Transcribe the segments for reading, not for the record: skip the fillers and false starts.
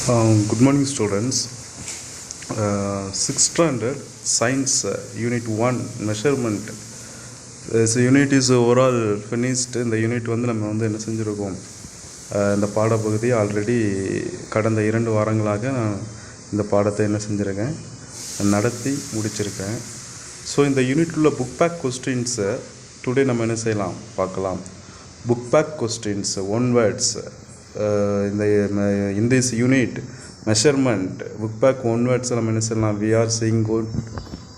Good morning, students. 6th standard science unit 1 measurement. This unit is overall finished. இந்த unit நம்ம என்ன செஞ்சுருக்கோம், இந்த பாடப்பகுதி ஆல்ரெடி கடந்த 2 வாரங்களாக நான் இந்த பாடத்தை என்ன செஞ்சுருக்கேன், நடத்தி முடிச்சிருக்கேன். ஸோ இந்த யூனிட்டுள்ள புக் பேக் கொஸ்டின்ஸை டுடே நம்ம என்ன செய்யலாம் பார்க்கலாம். Book back questions 1 words. In this unit measurement book back 1 words நம்ம என்ன செய்யலாம், we are seeing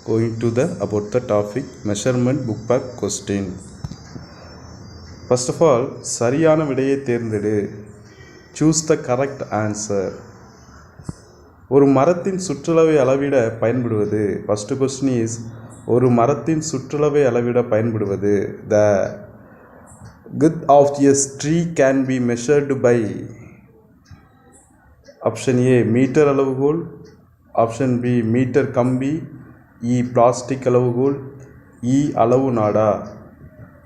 going to the about the topic measurement book back question. First of all, சரியான விடையை தேர்ந்தெடு. choose the correct answer. ஒரு மரத்தின் சுற்றளவை அளவிட பயன்படுவது. first question is ஒரு மரத்தின் சுற்றளவை அளவிட பயன்படுவது. the width of a tree can be measured by option A metre அளவுகோல், option B மீட்டர் கம்பி, E பிளாஸ்டிக் அளவுகோல், E அளவு நாடா.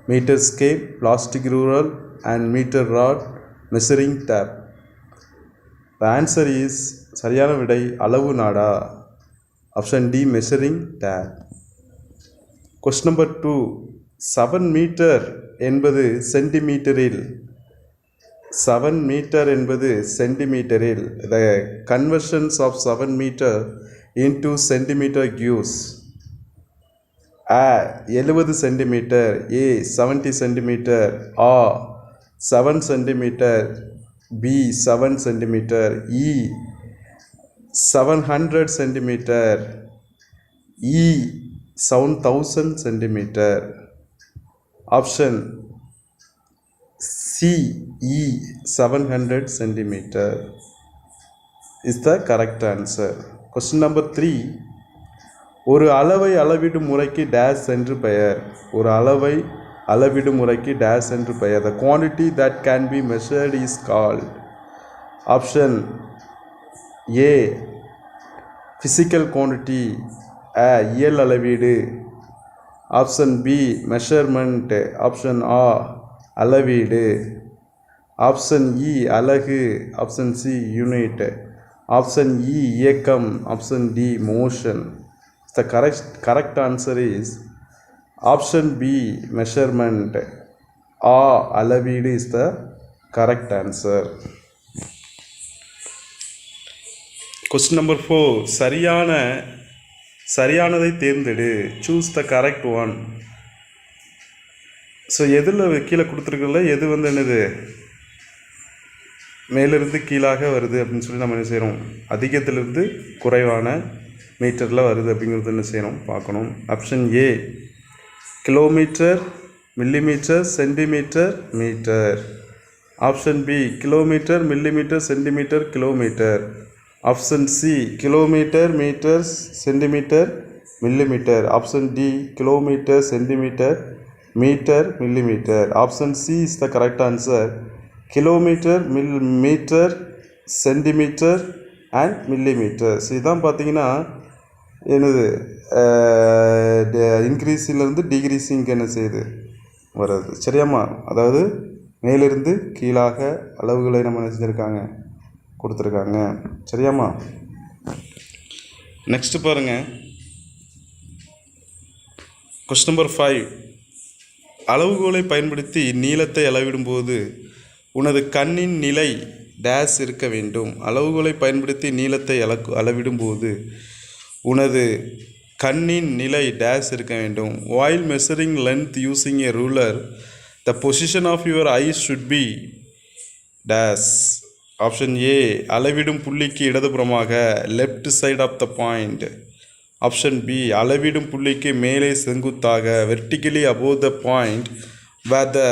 Metre scale, plastic ruler and metre rod, measuring tape. The answer is சரியான விடை அளவு நாடா, option D measuring tape. Question number 2. 7 metre என்பது சென்டிமீட்டரில். 7 மீட்டர் என்பது சென்டிமீட்டரில். The conversions of 7 meter into centimeter gives A 70 centimetre, A 70 centimetre, A 7 centimetre, B 7 centimetre, E 700 centimetre, E 7000 centimetre. Option C E 700 centimeter is the correct answer. Question number 3. ஒரு அளவை அளவிடும் முறைக்கு dash என்று பெயர். ஒரு அளவை அளவிடும் முறைக்கு டேஷ் என்று பெயர். The quantity that can be measured is called. Option A physical quantity, A இயல் அளவீடு, option B measurement, option A அளவீடு, option E அலகு, option C unit, option E இயக்கம், option D motion. The correct answer is option B measurement, A அளவீடு is the correct answer. Question number 4. சரியானதை தேர்ந்தெடு. choose the correct one. So எதில் கீழே கொடுத்துருக்கல எது என்னது மேலிருந்து கீழாக வருது அப்படின்னு சொல்லி நம்ம என்ன செய்கிறோம், அதிகத்திலிருந்து குறைவான மீட்டரில் வருது அப்படிங்கிறது என்ன செய்யணும் பார்க்கணும். Option A kilometre, millimetre, centimetre, metre. Option B kilometre, millimetre, centimetre, kilometre. Option C kilometre, metre, centimetre, millimetre. Option D kilometre, centimetre, metre, millimetre. Option C is the correct answer. Kilometre, metre, centimetre and millimetre. So இதான் பார்த்தீங்கன்னா என்னது இன்க்ரீஸிலிருந்து டிக்ரீஸிங்க்கு என்ன செய்யுது வருது. சரியாம்மா? அதாவது மேலிருந்து கீழாக அளவுகளை நம்ம என்ன செஞ்சுருக்காங்க கொடுத்துருக்காங்க. சரியாம்மா? நெக்ஸ்ட் பாருங்கள். Question number 5. அளவுகோலை பயன்படுத்தி நீளத்தை அளவிடும்போது உனது கண்ணின் நிலை டேஷ் இருக்க வேண்டும். அளவுகோலை பயன்படுத்தி நீளத்தை அளவிடும்போது உனது கண்ணின் நிலை டேஷ் இருக்க வேண்டும். while measuring length using a ruler the position of your eyes should be dash. Option A அளவிடும் புள்ளிக்கு இடதுபுறமாக, left side of the point. Option B அளவிடும் புள்ளிக்கு மேலே செங்குத்தாக, vertically above the point where the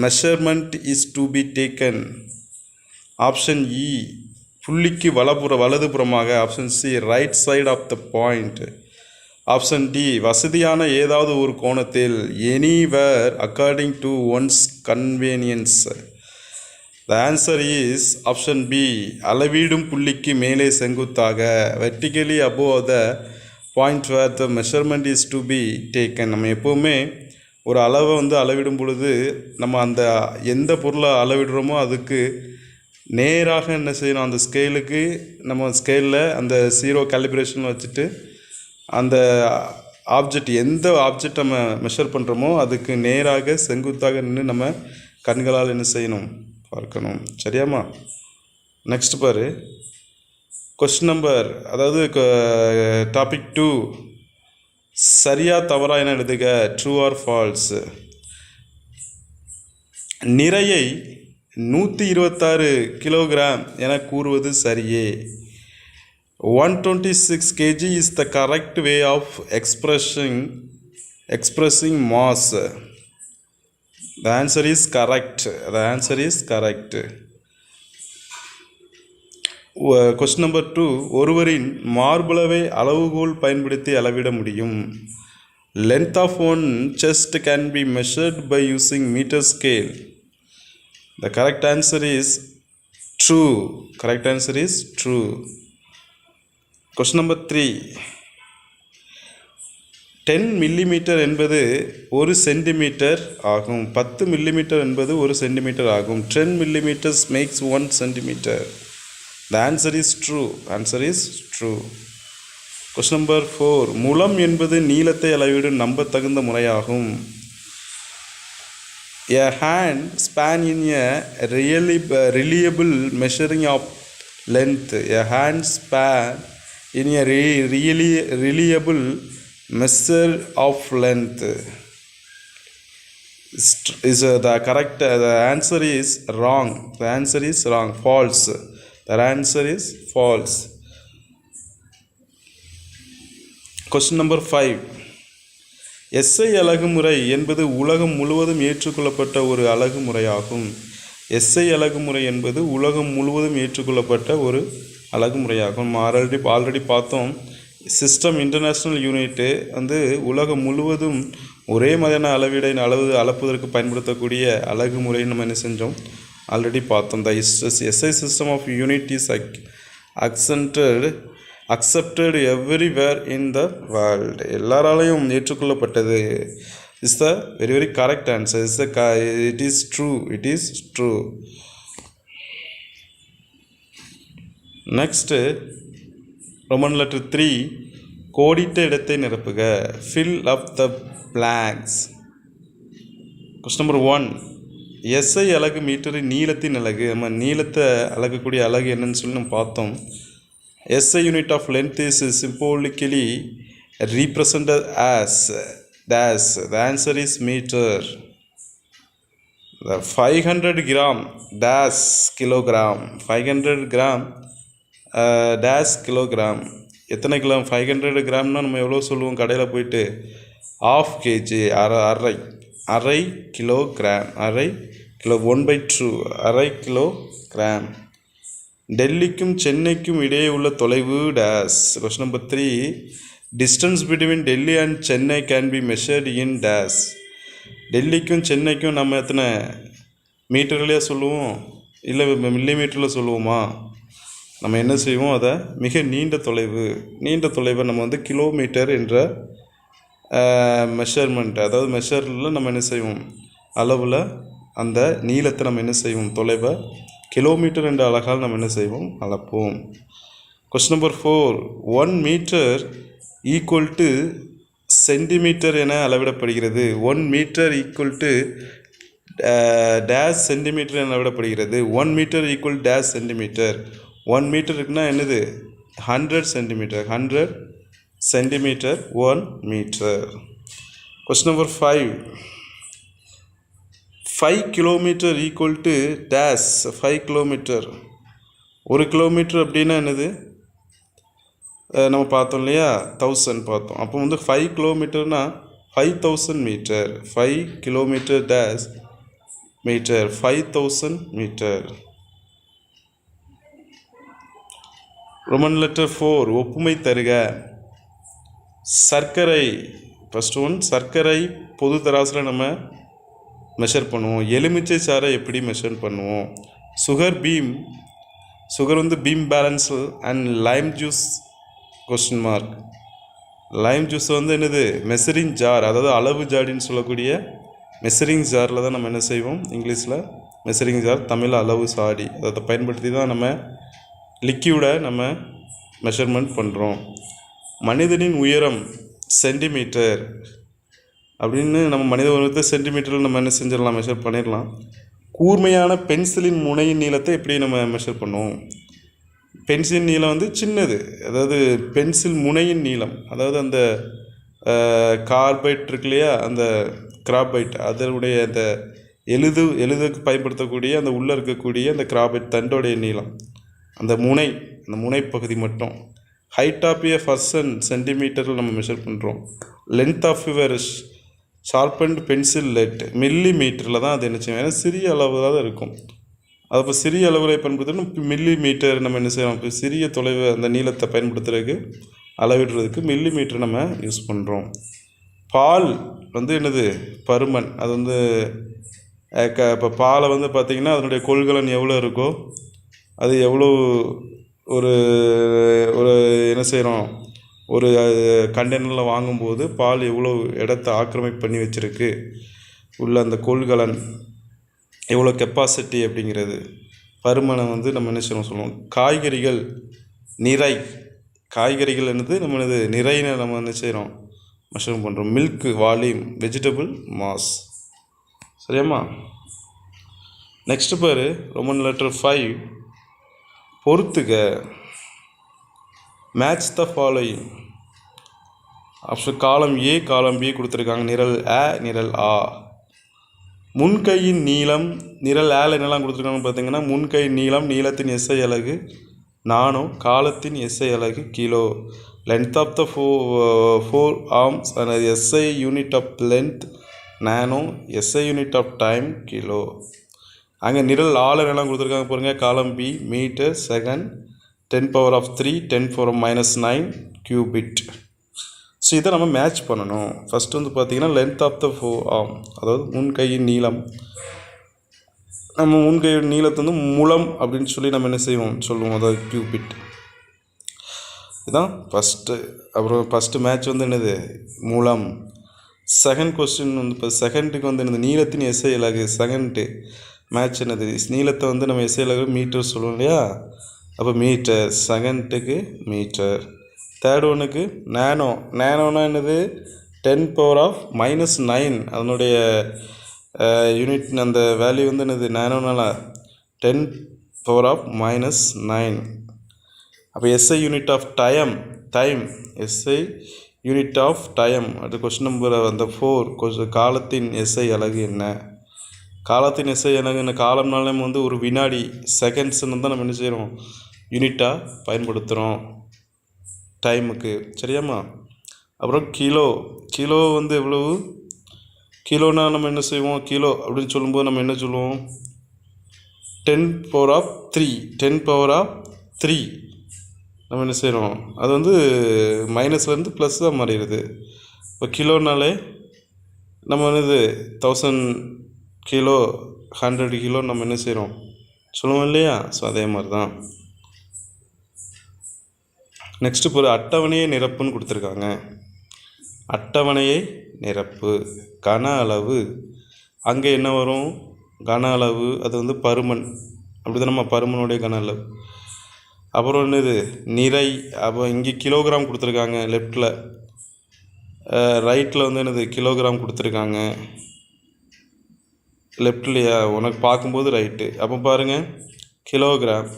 measurement is to be taken. Option இ புள்ளிக்கு வலதுபுறமாக. Option c right side of the point. Option d வசதியான ஏதாவது ஒரு கோணத்தில், anywhere according to one's convenience. The answer is option B அளவீடும் புள்ளிக்கு மேலே செங்குத்தாக, vertically above the point where the measurement is to be taken. நம்ம எப்போவுமே ஒரு அளவை அளவிடும் பொழுது நம்ம அந்த எந்த பொருளை அளவிடுறோமோ அதுக்கு நேராக என்ன செய்யணும், அந்த ஸ்கேலுக்கு நம்ம ஸ்கேலில் அந்த 0 கேலிப்ரேஷன் வச்சுட்டு அந்த ஆப்ஜெக்ட் எந்த ஆப்ஜெக்ட் நம்ம மெஷர் பண்ணுறோமோ அதுக்கு நேராக செங்குத்தாக நின்று நம்ம கண்களால் என்ன செய்யணும், பார்க்கணும். சரியாம்மா? நெக்ஸ்ட் பாரு, கொஸ்டின் நம்பர், அதாவது டாபிக் 2, சரியா தவறா என எழுதுக. True or false. நிறையை 126 கிலோகிராம் என கூறுவது சரியே. 126 kg is the correct way of expressing mass. The answer is correct. The answer is correct. Question number 2, ஒருவரின் மார்பளவை அளவுகோல் பயன்படுத்தி அளவிட முடியும். Length of one chest can be measured by using meter scale. The correct answer is true. Correct answer is true. Question number 3, 10 millimetre என்பது 1 centimetre ஆகும். 10 millimetre என்பது 1 centimetre ஆகும். 10 millimeters makes 1 centimeter. The answer is true. Answer is true. Question number 4, முலம் என்பது நீளத்தை அளவிடும் நம்பத்தகுந்த முறையாகும். A hand span in a reliable measuring of length. A hand span in a really reliable measure of length is the correct. The answer is wrong. The answer is wrong. False. The answer is false. Question number 5, SI அலகுமுறை என்பது உலகம் முழுவதும் ஏற்றுக்கொள்ளப்பட்ட ஒரு அலகுமுறையாகும். SI அலகுமுறை என்பது உலகம் முழுவதும் ஏற்றுக்கொள்ளப்பட்ட ஒரு அலகுமுறையாகும். ஆல்ரெடி பார்த்தோம். சிஸ்டம் இன்டர்நேஷ்னல் யூனிட்டு உலகம் முழுவதும் ஒரே மாதிரியான அளப்பதற்கு பயன்படுத்தக்கூடிய அலகுமுறை நம்ம என்ன செஞ்சோம், ஆல்ரெடி பார்த்தோம். The SI system of unit is accepted everywhere in the world. எல்லாராலையும் ஏற்றுக்கொள்ளப்பட்டது. Is the very correct answer. It is true. It is true. Next, Roman letter 3, கோடிட்ட இடத்தை நிரப்புக. Fill up the blanks. Question number 1, SI அலகு மீட்டரின் நீளத்தின் அலகு. நம்ம நீளத்தை அளக்கக்கூடிய அலகு என்னன்னு சொல்லி நம்ம பார்த்தோம். SI unit of length is symbolically represented as dash. The answer is meter. The 500 gram dash kilogram. 500 gram dash kilogram. எத்தனை கிலோ? 500 கிராம்னா நம்ம எவ்வளோ சொல்லுவோம் கடையில் போயிட்டு? ½ kg, அரை கிலோகிராம். அரை கிலோ 1/2, அரை கிலோகிராம். டெல்லிக்கும் சென்னைக்கும் இடையே உள்ள தொலைவு dash. Question number 3, distance between Delhi and Chennai can be measured in dash. டெல்லிக்கும் சென்னைக்கும் நம்ம எத்தனை மீட்டர்லையே சொல்லுவோம், இல்லை மில்லிமீட்டரில் சொல்லுவோமா? நம்ம என்ன செய்வோம், அதை மிக நீண்ட தொலைவை நம்ம கிலோமீட்டர் என்ற மெஷர்மெண்ட், அதாவது மெஷரில் நம்ம என்ன செய்வோம், அளவில் அந்த நீளத்தை நம்ம என்ன செய்வோம், தொலைவை கிலோமீட்டர் என்ற அலகால் நம்ம என்ன செய்வோம், அளப்போம். Question number 4, 1 metre equal to centimetre என அளவிடப்படுகிறது. 1 metre equal to dash centimetre என அளவிடப்படுகிறது. 1 மீட்டர் ஈக்குவல் டேஷ் சென்டிமீட்டர். 1 மீட்டருக்குன்னா என்னது? 100 centimetre. 100 centimetre 1 metre. Question number 5, 5 kilometre equal to dash 5 kilometre. 1 kilometre அப்படின்னா என்னது? நம்ம பார்த்தோம் இல்லையா, 1000 பார்த்தோம். அப்போ 5 கிலோமீட்டர்னா 5000 metre. 5 kilometre dash metre 5000 metre. Roman letter 4, ஒப்புமை தருக. சர்க்கரை, ஃபர்ஸ்ட் ஒன், சர்க்கரை பொது தராசில் நம்ம மெஷர் பண்ணுவோம். எலுமிச்சை சாரை எப்படி மெஷர் பண்ணுவோம்? Sugar beam balance and lime juice question mark. Lime juice என்னது? மெஷரிங் ஜார், அதாவது அளவு ஜாடின்னு சொல்லக்கூடிய மெஷரிங் ஜாரில் தான் நம்ம என்ன செய்வோம், இங்கிலீஷில் மெஷரிங் ஜார், தமிழ் அளவு சாடி. அதை பயன்படுத்தி தான் நம்ம லிக்யூடை நம்ம மெஷர்மெண்ட் பண்ணுறோம். மனிதனின் உயரம் சென்டிமீட்டர் அப்படின்னு நம்ம மனித உயரத்தை சென்டிமீட்டரில் நம்ம என்ன செஞ்சிடலாம், மெஷர் பண்ணிடலாம். கூர்மையான பென்சிலின் முனையின் நீளத்தை எப்படி நம்ம மெஷர் பண்ணுவோம்? பென்சில் நீளம் வந்து சின்னது, அதாவது பென்சில் முனையின் நீளம், அதாவது அந்த கார்பைட் இருக்கு இல்லையா, அந்த கிராபைட், அதனுடைய அந்த எழுதுக்கு பயன்படுத்தக்கூடிய அந்த உள்ளே இருக்கக்கூடிய அந்த கிராபைட் தண்டோடைய நீளம், அந்த முனைப்பகுதி மட்டும். ஹைட் ஆஃப் ஏ பர்சன் சென்டிமீட்டரில் நம்ம மெஷர் பண்ணுறோம். Length of your sharpened pencil lead மில்லி மீட்டரில் தான் அது என்ன செய்வோம், ஏன்னா சிறிய அளவு தான் இருக்கும். அது இப்போ சிறிய அளவில் பயன்படுத்துகிறோம். மில்லி மீட்டர் நம்ம என்ன செய்யறோம், இப்போ சிறிய தொலைவு அந்த நீளத்தை பயன்படுத்துறதுக்கு அளவிடுறதுக்கு மில்லி மீட்டர் நம்ம யூஸ் பண்ணுறோம். பால் வந்து என்னது, பருமன். அது வந்து இப்போ பாலை வந்து பார்த்திங்கன்னா அதனுடைய கொள்கலன் எவ்வளோ இருக்கோ அது எவ்வளோ ஒரு ஒரு என்ன செய்கிறோம், ஒரு கண்டெய்னரில் வாங்கும்போது பால் எவ்வளோ இடத்த ஆக்கிரமிப்பு பண்ணி வச்சுருக்கு, உள்ள அந்த கொள்கலன் எவ்வளோ கெப்பாசிட்டி அப்படிங்கிறது பருமனை வந்து நம்ம என்ன செய்யணும் சொல்லுவோம். காய்கறிகள் நிறை, காய்கறிகள் என்னது நம்ம நிறைன்னு நம்ம என்ன செய்கிறோம், மெஷர் பண்ணுறோம். Milk volume, vegetable mass. சரியாம்மா? நெக்ஸ்ட் பாரு, ரோமன் லெட்டர் 5. பொறுத்துக. Match the following. ஆப்ஷன் காலம் ஏ காலம் பி கொடுத்துருக்காங்க. நிரல் அ நிரல் ஆ. முன்கையின் நீளம், நிரல் ஏல என்னெல்லாம் கொடுத்துருக்காங்கன்னு பார்த்தீங்கன்னா, முன்கை நீளம், நீளத்தின் எஸ்ஐ அலகு நானோ, காலத்தின் எஸ்ஐ அலகு கிலோ. Length of the forearms and SI unit of length nano, SI unit of time kilo. அங்கே நிரல் ஆல என்னெல்லாம் கொடுத்துருக்காங்க பாருங்கள். காலம் B metre second 10⁻³ 10⁻⁻9 cubit. So இதை நம்ம மேட்ச் பண்ணணும். ஃபஸ்ட்டு வந்து பார்த்திங்கன்னா length of the forearm, அதாவது முன்கையின் நீளம். நம்ம முன்கையின் நீளத்தை வந்து முழம் அப்படின்னு சொல்லி நம்ம என்ன சொல்லுவோம், அதாவது கியூபிட். இதுதான் ஃபஸ்ட்டு. அப்புறம் ஃபஸ்ட்டு மேட்ச் வந்து என்னது, முழம். செகண்ட் கொஸ்டின் வந்து இப்போ செகண்டுக்கு வந்து என்னது, நீளத்தின் எஸ்ஐ அலகு. செகண்டு மேட்ச் என்னது, நீளத்தை வந்து நம்ம எஸ்ஐ அலகு மீட்டர் சொல்லுவோம் இல்லையா, அப்போ மீட்டர். செகண்டுக்கு மீட்டர். தேர்ட் ஒன்றுக்கு நேனோ. நேனோனா என்னது, 10⁻⁻9 அதனுடைய யூனிட், அந்த வேல்யூ வந்து என்னது நேனோனால 10⁻⁻9. அப்போ SI unit of time SI unit of time. அது கொஸ்டின் நம்பர் அந்த 4. காலத்தின் எஸ்ஐ அலகு என்ன? காலத்தின் எஸ்ஐ அலகு என்ன? காலம்னாலே நம்ம வந்து ஒரு வினாடி, செகண்ட்ஸ்ன்னு தான் நம்ம என்ன செய்கிறோம், யூனிட்டாக பயன்படுத்துகிறோம் டைமுக்கு. சரியாம்மா? அப்புறம் கிலோ. கிலோ வந்து எவ்வளவு, கிலோனா நம்ம என்ன செய்வோம், கிலோ அப்படின்னு சொல்லும்போது நம்ம என்ன சொல்லுவோம், 10⁻³ 10⁻³ நம்ம என்ன செய்கிறோம், அது வந்து மைனஸ்லேருந்து ப்ளஸ் தான் மாறிடுது. இப்போ கிலோனாலே நம்ம என்னது 1000 கிலோ 100 கிலோ நம்ம என்ன செய்கிறோம் சொல்லுவோம் இல்லையா. ஸோ அதே மாதிரி தான். நெக்ஸ்ட்டு இப்போ ஒரு அட்டவணையை நிரப்புன்னு கொடுத்துருக்காங்க. அட்டவணையை நிரப்பு. கன அளவு, அங்கே என்ன வரும், கன அளவு அது வந்து பருமன், அப்படி தான் நம்ம பருமனுடைய கன அளவு. அப்புறம் என்னது, நிறை. அப்போ இங்கே கிலோகிராம் கொடுத்துருக்காங்க லெஃப்டில், ரைட்டில் வந்து என்னது கிலோகிராம் கொடுத்துருக்காங்க. லெஃப்ட்லையா, உனக்கு பார்க்கும்போது ரைட்டு. அப்போ பாருங்கள் கிலோகிராம்.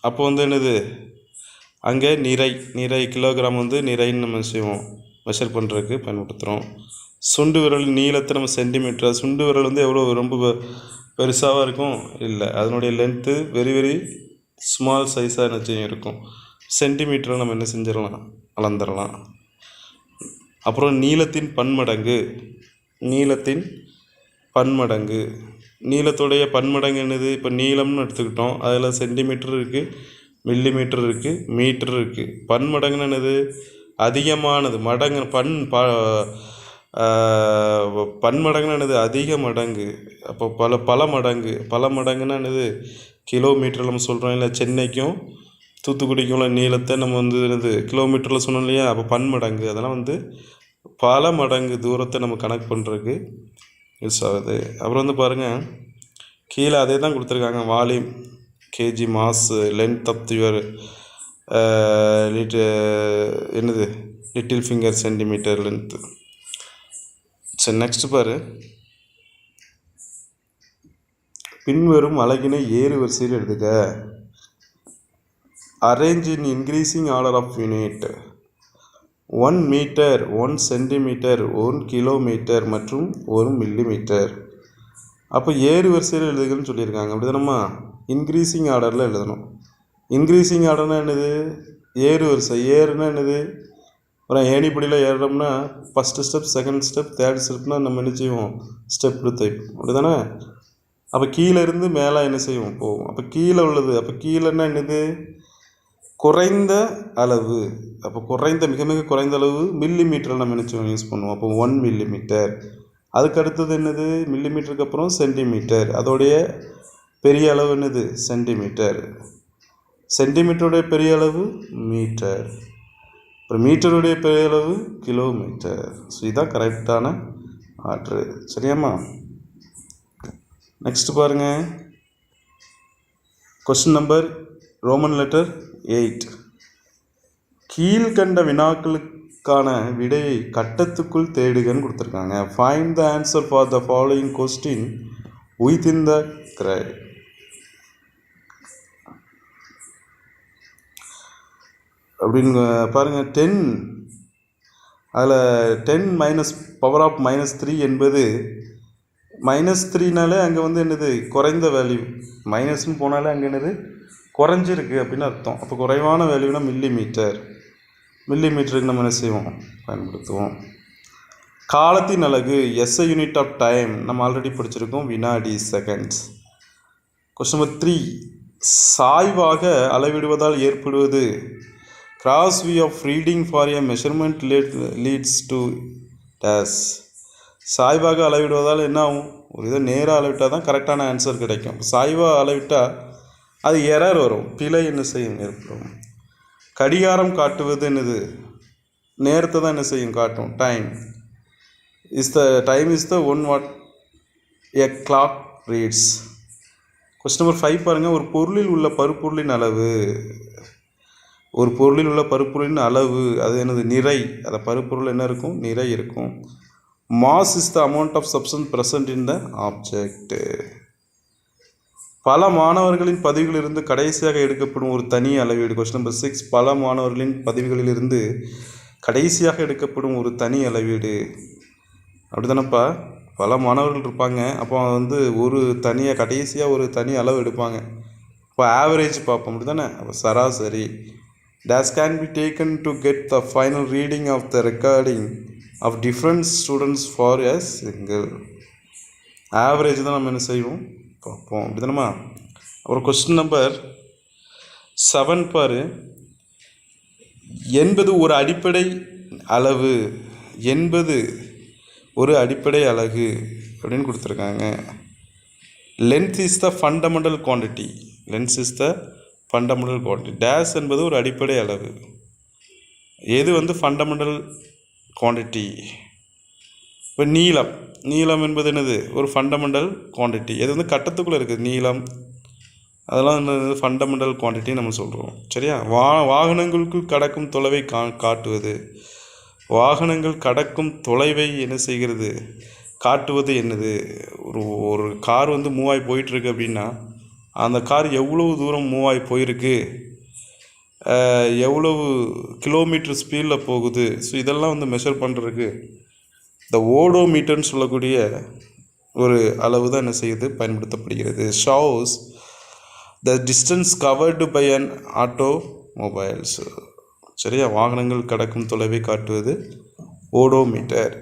அப்போ வந்து என்னது, அங்கே நிறை கிலோகிராம் வந்து நிறைன்னு நம்ம செய்வோம், மெஷர் பண்ணுறதுக்கு பயன்படுத்துகிறோம். சுண்டு விரல் நீளத்தை நம்ம சென்டிமீட்டர். சுண்டு விரல் வந்து எவ்வளோ ரொம்ப பெருசாக இருக்கும் இல்லை, அதனுடைய லென்த்து வெரி வெரி ஸ்மால் சைஸாக என்ன இருக்கும், சென்டிமீட்டரில் நம்ம என்ன செஞ்சிடலாம், அளந்துடலாம். அப்புறம் நீளத்தின் பன்மடங்கு. நீளத்தின் பன்மடங்கு, நீளத்துடைய பன்மடங்கு என்னது, இப்போ நீளம்னு எடுத்துக்கிட்டோம், அதில் சென்டிமீட்டர் இருக்குது, மில்லி மீட்டர் இருக்குது, மீட்டர் இருக்குது. பன்மடங்குன்னு என்னது, அதிகமானது. மடங்கு பன்மடங்குன்னு என்னது, அதிக மடங்கு. அப்போ பல மடங்குன்னா என்னது, கிலோமீட்டர் நம்ம சொல்கிறோம் இல்லை. சென்னைக்கும் தூத்துக்குடிக்கும் உள்ள நீளத்தை நம்ம வந்து என்னது கிலோமீட்டரில் சொன்னோம் இல்லையா. அப்போ பன்மடங்கு, அதெல்லாம் வந்து பல மடங்கு தூரத்தை நம்ம கணக்கு பண்ணுறதுக்கு யூஸ் ஆகுது. அப்புறம் வந்து பாருங்கள், கீழே அதே தான் கொடுத்துருக்காங்க. Volume KG, mass, length of your என்னது லிட்டில் ஃபிங்கர் சென்டிமீட்டர் லென்த்து. சரி, நெக்ஸ்ட் பாரு. பின்வரும் அலகினை ஏறு வரிசையில் எழுதுக. Arrange in increasing order of unit. 1 metre, 1 centimetre, 1 kilometre மற்றும் 1 மில்லிமீட்டர். அப்போ ஏறு வரிசையில் எழுதுகன்னு சொல்லியிருக்காங்க. அப்படி தானம்மா இன்க்ரீசிங் ஆர்டரில் எழுதணும். இன்க்ரீசிங் ஆர்டர்னால் என்னது? ஏறு வரிசை. ஏறுனா என்னது? அப்புறம் ஏணிப்படியில் ஏறுறோம்னா first step, second step, third ஸ்டெப்னால் நம்ம என்ன செய்வோம்? ஸ்டெப் தைப்போம். அப்படி தானே? அப்போ கீழே இருந்து மேலே என்ன செய்வோம்? போவோம். அப்போ கீழே உள்ளது. அப்போ கீழேன்னா என்னது? குறைந்த அளவு. அப்போ குறைந்த, மிக மிக குறைந்த அளவு மில்லிமீட்டரில் நம்ம என்ன செய்வோம்? யூஸ் பண்ணுவோம். அப்போ 1 மில்லிமீட்டர். அதுக்கு அடுத்தது என்னது? மில்லிமீட்டருக்கு அப்புறம் சென்டிமீட்டர். அதோடைய பெரிய அளவு என்னது? சென்டிமீட்டர். சென்டிமீட்டருடைய பெரிய அளவு மீட்டர். அப்புறம் மீட்டருடைய பெரிய அளவு கிலோமீட்டர். ஸோ இதுதான் கரெக்டான ஆர்டரு. சரியாம்மா? நெக்ஸ்ட் பாருங்கள். Question number Roman letter 8. கீழ்கண்ட வினாக்களுக்கான விடையை கட்டத்துக்குள் தேடுகன்னு கொடுத்துருக்காங்க. Find the answer for the following question within the cried. அப்படின்னு பாருங்கள். 10, அதில் 10 மைனஸ் பவர் ஆஃப் -3 என்பது -3னாலே அங்கே வந்து என்னது? குறைந்த வேல்யூ. மைனஸ்ன்னு போனாலே அங்கே என்னது? குறைஞ்சிருக்கு அப்படின்னு அர்த்தம். அப்போ குறைவான வேல்யூனா மில்லிமீட்டர். மில்லிமீட்டருக்கு நம்ம என்ன செய்வோம்? பயன்படுத்துவோம். காலத்தின் அலகு எஸ்ஐ யூனிட் ஆஃப் டைம் நம்ம ஆல்ரெடி படிச்சிருக்கோம். வினாடி, செகண்ட்ஸ். Question number 3. சாய்வாக அளவிடுவதால் ஏற்படுவது. Cross view of reading for a measurement leads to dash. சாய்வாக அளவிடுவதால் என்ன ஆகும்? ஒரு இதை நேராக அளவிட்டால் தான் கரெக்டான ஆன்சர் கிடைக்கும். சாய்வாக அளவிட்டால் அது எரர் வரும், பிழை என்ன செய்யும்? ஏற்படும். கடிகாரம் காட்டுவது என்னது? நேரத்தை தான் என்ன செய்யும்? காட்டும். Time is the one what a clock reads. Question number 5 பாருங்கள். ஒரு பொருளில் உள்ள பருப்பொருளின் அளவு. ஒரு பொருளில் உள்ள பருப்பொருளின் அளவு அது என்னது? நிறை. அந்த பருப்பொருள் என்ன இருக்கும்? நிறை இருக்கும். Mass is the amount of substance present in the object. பல மாணவர்களின் பதிவுகளிலிருந்து கடைசியாக எடுக்கப்படும் ஒரு தனி அளவீடு. Question number 6. பல மாணவர்களின் பதிவுகளிலிருந்து கடைசியாக எடுக்கப்படும் ஒரு தனி அளவீடு. அப்படி தானேப்பா? பல மாணவர்கள் இருப்பாங்க. அப்போ வந்து ஒரு தனியாக கடைசியாக ஒரு தனி அளவு எடுப்பாங்க. இப்போ ஆவரேஜ் பார்ப்போம். அப்படி தானே? அப்போ சராசரி. Dash can be taken to get the final reading of the recording of different students for a single. Average தான் நம்ம என்ன செய்வோம்? பார்ப்போம். அப்படி தானேம்மா? அப்புறம் கொஸ்டின் நம்பர் 7 பாரு. 80 ஒரு அடிப்படை அளவு. 80 ஒரு அடிப்படை அலகு அப்படின்னு கொடுத்துருக்காங்க. Length is the fundamental quantity. Length is the fundamental quantity. Days என்பது ஒரு அடிப்படை அளவு. எது வந்து ஃபண்டமெண்டல் குவான்டிட்டி? இப்போ நீளம். நீளம் என்பது என்னது? ஒரு ஃபண்டமெண்டல் குவான்டிட்டி. எது வந்து கட்டத்துக்குள்ளே இருக்குது? நீளம். அதெல்லாம் என்னது? ஃபண்டமெண்டல் குவான்டிட்டி நம்ம சொல்கிறோம். சரியா? வாகனங்களுக்கு கடக்கும் தொலைவை காட்டுவது. வாகனங்கள் கடக்கும் தொலைவை என்ன செய்கிறது? காட்டுவது என்னது? ஒரு கார் வந்து மூவ் ஆகி போயிட்டுருக்கு அப்படின்னா அந்த கார் எவ்வளவு தூரம் மூவ் ஆகி போயிருக்கு, எவ்வளவு கிலோமீட்டர் ஸ்பீடில் போகுது. ஸோ இதெல்லாம் வந்து மெஷர் பண்ணுறதுக்கு இந்த ஓடோமீட்டர்னு சொல்லக்கூடிய ஒரு அளவு தான் என்ன செய்யுது? பயன்படுத்தப்படுகிறது. Shows the distance covered by an automobiles. சரியா? வாகனங்கள் கடக்கும் தொலைவை காட்டுவது ஓடோமீட்டர்.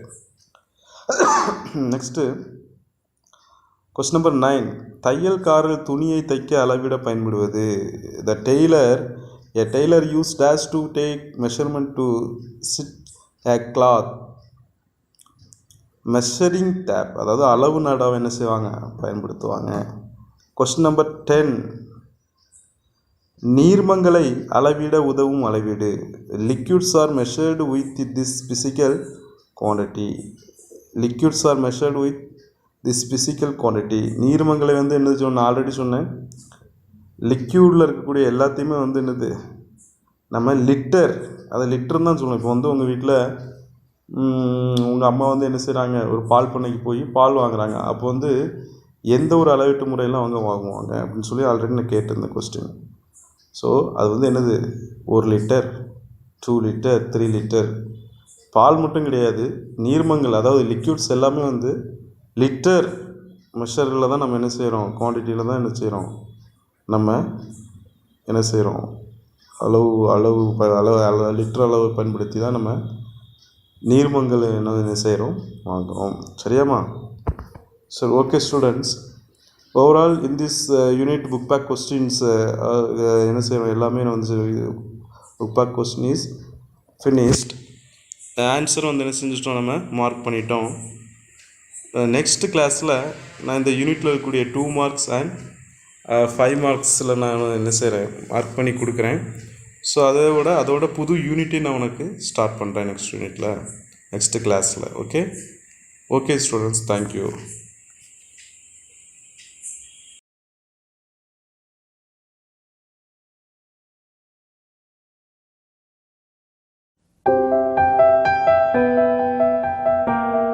Next question number 9. தையல்காரர் துணியை தைக்க அளவிட பயன்படுவது. The tailor a tailor use dash to take measurement to stitch a cloth. Measuring tape, அதாவது அளவு நடாவை என்ன செய்வாங்க? பயன்படுத்துவாங்க. Question number 10. நீர்மங்களை அளவிட உதவும் அளவீடு. Liquids are measured with this physical quantity. Liquids are measured with this physical quantity. நீர்மங்களை வந்து என்னது சொன்னேன், ஆல்ரெடி சொன்னேன், லிக்யூடில் இருக்கக்கூடிய எல்லாத்தையுமே வந்து என்னது நம்ம லிட்டர், அதை லிட்டர்னு தான் சொல்லணும். இப்போ வந்து உங்கள் வீட்டில் உங்கள் அம்மா வந்து என்ன செய்கிறாங்க, ஒரு பால் பண்ணைக்கு போய் பால் வாங்குறாங்க. அப்போ வந்து எந்த ஒரு அளவீட்டு முறையெல்லாம் அவங்க வாங்குவாங்க அப்படின்னு சொல்லி ஆல்ரெடி நான் கேட்டிருந்தேன் கொஸ்டின். ஸோ அது வந்து என்னது, 1 லிட்டர், 2 லிட்டர், 3 லிட்டர். பால் மட்டும் கிடையாது, நீர்மங்கள் அதாவது லிக்யூட்ஸ் எல்லாமே வந்து லிட்டர் மெஷரில் தான் நம்ம என்ன செய்கிறோம், குவான்டிட்டியில் தான் என்ன செய்கிறோம், நம்ம என்ன செய்கிறோம், அளவு லிட்டர் அளவு பயன்படுத்தி தான் நம்ம நீர்மங்கள் என்ன செய்கிறோம், வாங்குகிறோம். சரியாம்மா? சரி, okay students. Overall in this unit book back questions என்ன செய்கிறோம், எல்லாமே வந்து book back question is finished. Answer வந்து என்ன செஞ்சிட்டோம், நம்ம மார்க் பண்ணிட்டோம். நெக்ஸ்ட் கிளாஸில் நான் இந்த யூனிட்டில் இருக்கக்கூடிய 2 மார்க்ஸ் அண்ட் 5 மார்க்ஸில் நான் என்ன செய்கிறேன், மார்க் பண்ணி கொடுக்குறேன். ஸோ அதோட புது யூனிட்டை நான் உனக்கு ஸ்டார்ட் பண்ணுறேன் நெக்ஸ்ட் யூனிட்டில், நெக்ஸ்ட் கிளாஸில். Okay students, thank you.